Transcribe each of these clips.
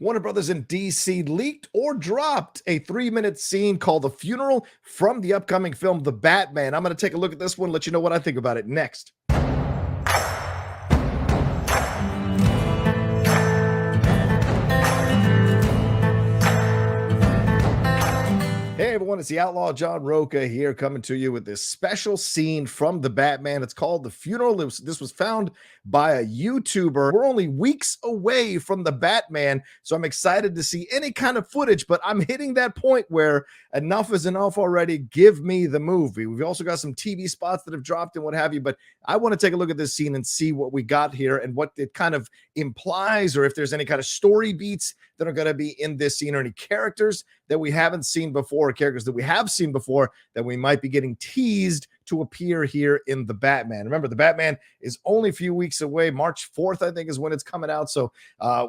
Warner Brothers in DC leaked or dropped a 3-minute scene called The Funeral from the upcoming film, The Batman. I'm going to take a look at this one, let you know what I think about it next. Hey everyone, it's the Outlaw John Rocha here coming to you with this special scene from The Batman. It's called The Funeral. This was found by a YouTuber. We're only weeks away from The Batman, so I'm excited to see any kind of footage, but I'm hitting that point where enough is enough already. Give me the movie. We've also got some TV spots that have dropped and what have you, but I want to take a look at this scene and see what we got here and what it kind of implies, or if there's any kind of story beats that are going to be in this scene, or any characters that we haven't seen before, or characters that we have seen before that we might be getting teased to appear here in The Batman. Remember, The Batman is only a few weeks away. March 4th, I think, is when it's coming out. So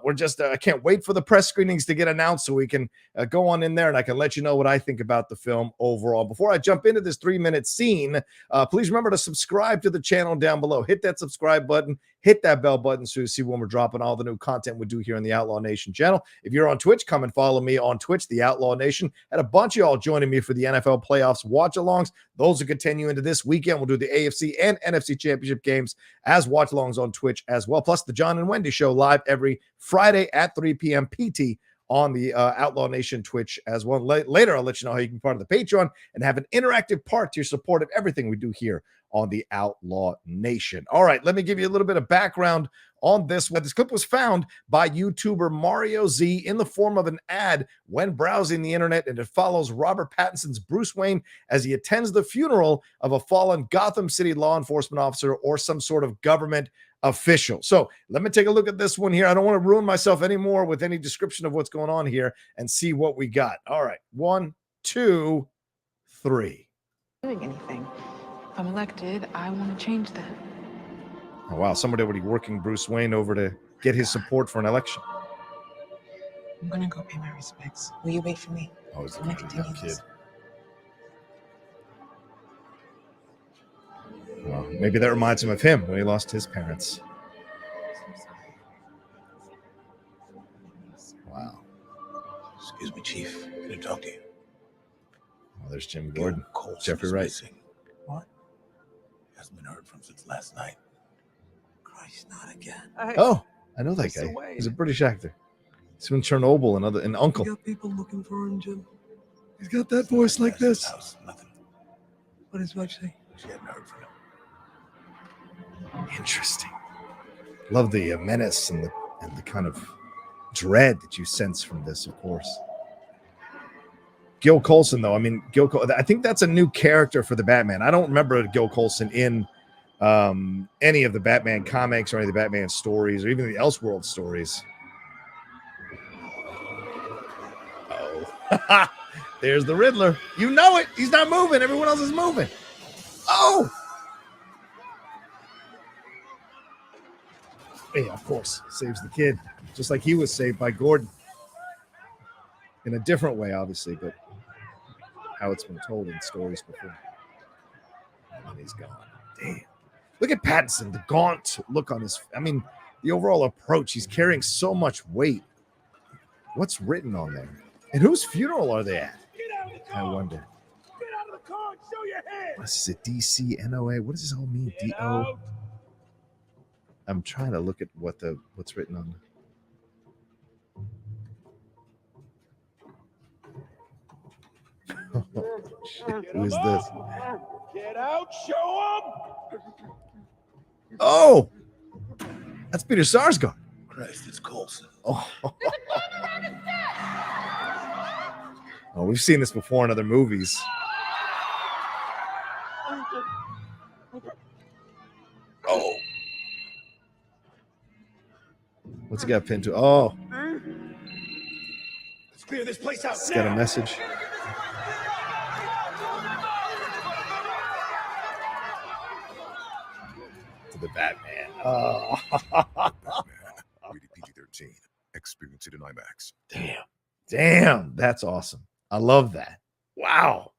we're just, I can't wait for the press screenings to get announced so we can go on in there and I can let you know what I think about the film overall. Before I jump into this 3-minute scene, please remember to subscribe to the channel down below. Hit that subscribe button. Hit that bell button so you see when we're dropping all the new content we do here on the Outlaw Nation channel. If you're on Twitch, come and follow me on Twitch, the Outlaw Nation. Had a bunch of y'all joining me for the NFL playoffs watch-alongs. Those will continue into this weekend. We'll do the AFC and NFC championship games as watch-alongs on Twitch as well. Plus the John and Wendy show live every Friday at 3 p.m. PT on the Outlaw Nation Twitch as well. Later, I'll let you know how you can be part of the Patreon and have an interactive part to your support of everything we do here on the Outlaw Nation. All right, let me give you a little bit of background on this one. This clip was found by YouTuber Mario Z in the form of an ad when browsing the internet, and it follows Robert Pattinson's Bruce Wayne as he attends the funeral of a fallen Gotham City law enforcement officer or some sort of government official. So let me take a look at this one here. I don't want to ruin myself anymore with any description of what's going on here and see what we got. All right, 1, 2, 3. Doing anything. If I'm elected, I want to change that. Oh, wow. Somebody already working Bruce Wayne over to get his support for an election. I'm going to go pay my respects. Will you wait for me? Oh, he's I'm going to continue kid. this. Well, maybe that reminds him of him when he lost his parents. Wow. Excuse me, Chief. Can I talk to you? Oh, there's Jim Gordon. Geoffrey Wright. What? Hasn't been heard from since last night. Christ, not again. Oh, I know that guy. He's a British actor. He's from Chernobyl and Uncle. You got people looking for him, Jim. He's got that voice like this. House, nothing. What does Mike say? She hadn't heard from him. Interesting. Love the menace and the kind of dread that you sense from this, of course. Gil Colson, though, I mean, I think that's a new character for the Batman. I don't remember Gil Colson in any of the Batman comics or any of the Batman stories or even the Elseworld stories. Oh, there's the Riddler. You know it. He's not moving. Everyone else is moving. Oh. Yeah, of course. Saves the kid. Just like he was saved by Gordon. In a different way, obviously, but how it's been told in stories before. And then he's gone. Damn. Look at Pattinson, the gaunt look on his, I mean, the overall approach. He's carrying so much weight. What's written on there? And whose funeral are they at? I wonder. Get out of the car and show your head. This is a DCNOA. What does this all mean? DO. I'm trying to look at what's written on. Oh, shit. Who is this? Get out, show them. Oh, that's Peter Sarsgaard. Christ, it's Colson. Oh. Oh, we've seen this before in other movies. Oh. What's he got pinned to? Oh. Let's clear this place out. It's got a message. To the Batman. Oh. Rated PG-13. Experience it in IMAX. Damn. That's awesome. I love that. Wow.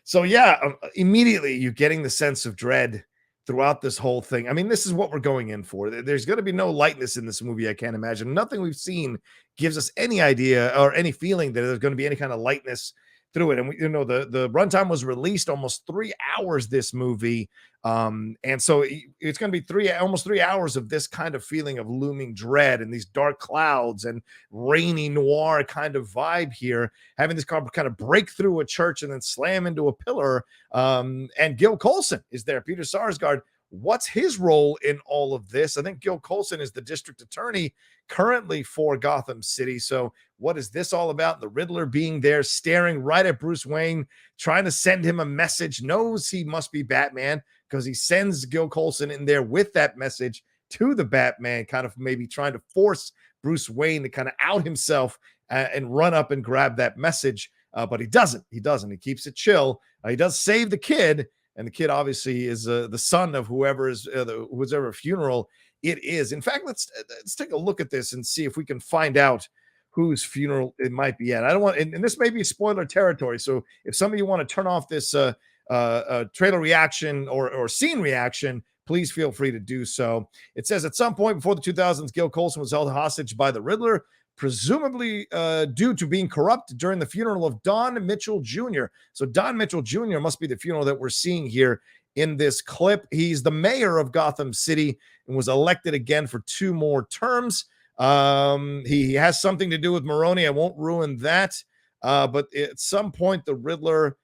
So yeah, immediately you're getting the sense of dread throughout this whole thing. I mean, this is what we're going in for. There's going to be no lightness in this movie, I can't imagine. Nothing we've seen gives us any idea or any feeling that there's going to be any kind of lightness through it. And we, the runtime was released almost 3 hours, this movie. And so it's going to be almost 3 hours of this kind of feeling of looming dread and these dark clouds and rainy noir kind of vibe here, having this car kind of break through a church and then slam into a pillar. And Gil Colson is there, Peter Sarsgaard. What's his role in all of this? I think Gil Colson is the district attorney currently for Gotham City. So what is this all about? The Riddler being there, staring right at Bruce Wayne, trying to send him a message, knows he must be Batman because he sends Gil Colson in there with that message to the Batman, kind of maybe trying to force Bruce Wayne to kind of out himself and run up and grab that message. But he doesn't. He keeps it chill. He does save the kid. And the kid obviously is the son of whoever is whoever funeral it is. In fact, let's take a look at this and see if we can find out whose funeral it might be at. I don't want, and this may be spoiler territory. So if some of you want to turn off this trailer reaction or scene reaction, please feel free to do so. It says at some point before the 2000s, Gil Colson was held hostage by the Riddler, presumably due to being corrupt during the funeral of Don Mitchell Jr. So Don Mitchell Jr. must be the funeral that we're seeing here in this clip. He's the mayor of Gotham City and was elected again for 2 more terms. He has something to do with Maroni. I won't ruin that. But at some point, the Riddler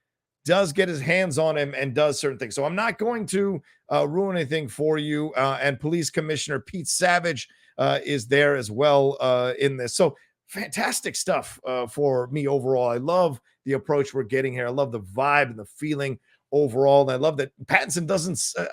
does get his hands on him and does certain things. So I'm not going to ruin anything for you. And Police Commissioner Pete Savage is there as well in this. So fantastic stuff for me overall. I love the approach we're getting here. I love the vibe and the feeling overall. And I love that Pattinson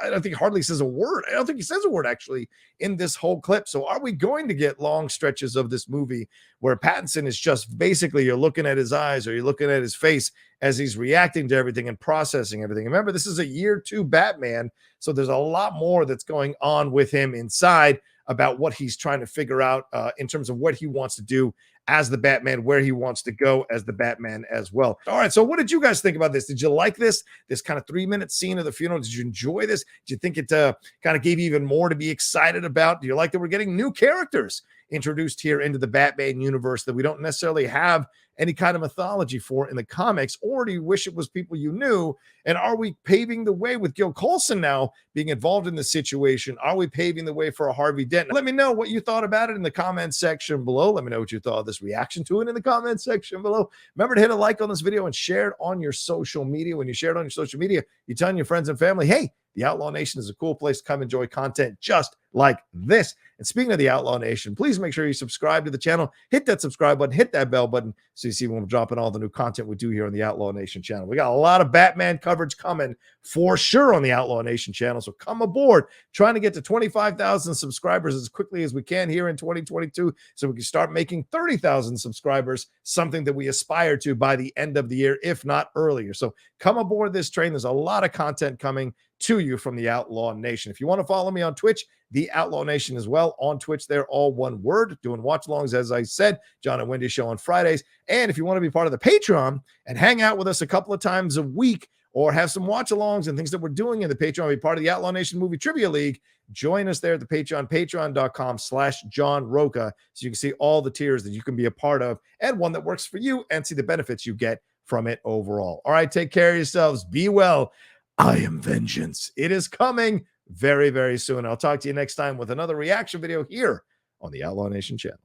I don't think hardly says a word. I don't think he says a word actually in this whole clip. So are we going to get long stretches of this movie where Pattinson is just basically you're looking at his eyes or you're looking at his face as he's reacting to everything and processing everything? Remember, this is a year 2 Batman. So there's a lot more that's going on with him inside about what he's trying to figure out in terms of what he wants to do as the Batman, where he wants to go as the Batman as well. All right, so what did you guys think about this? Did you like this kind of 3-minute scene of the funeral? Did you enjoy this? Did you think it kind of gave you even more to be excited about? Do you like that we're getting new characters introduced here into the Batman universe that we don't necessarily have any kind of mythology for in the comics? Or do you wish it was people you knew? And are we paving the way with Gil Colson now being involved in the situation? Are we paving the way for a Harvey Dent? Let me know what you thought about it in the comment section below. Let me know what you thought of this reaction to it in the comment section below. Remember to hit a like on this video and share it on your social media. When you share it on your social media, you tell your friends and family, hey, the Outlaw Nation is a cool place to come enjoy content just like this. And speaking of the Outlaw Nation, please make sure you subscribe to the channel, hit that subscribe button, hit that bell button so you see when we're dropping all the new content we do here on the Outlaw Nation channel. We got a lot of Batman coverage coming for sure on the Outlaw Nation channel. So come aboard, trying to get to 25,000 subscribers as quickly as we can here in 2022 so we can start making 30,000 subscribers, something that we aspire to by the end of the year, if not earlier. So come aboard this train. There's a lot of content coming to you from the Outlaw Nation. If you want to follow me on Twitch, the Outlaw Nation as well on Twitch, they're all one word, doing watch alongs, as I said, John and Wendy show on Fridays. And if you want to be part of the Patreon and hang out with us a couple of times a week or have some watch alongs and things that we're doing in the Patreon, be part of the Outlaw Nation Movie Trivia League, join us there at the Patreon, patreon.com/John Rocha, so you can see all the tiers that you can be a part of and one that works for you and see the benefits you get from it overall. All right, take care of yourselves. Be well. I am vengeance. It is coming very, very soon. I'll talk to you next time with another reaction video here on the Outlaw Nation channel.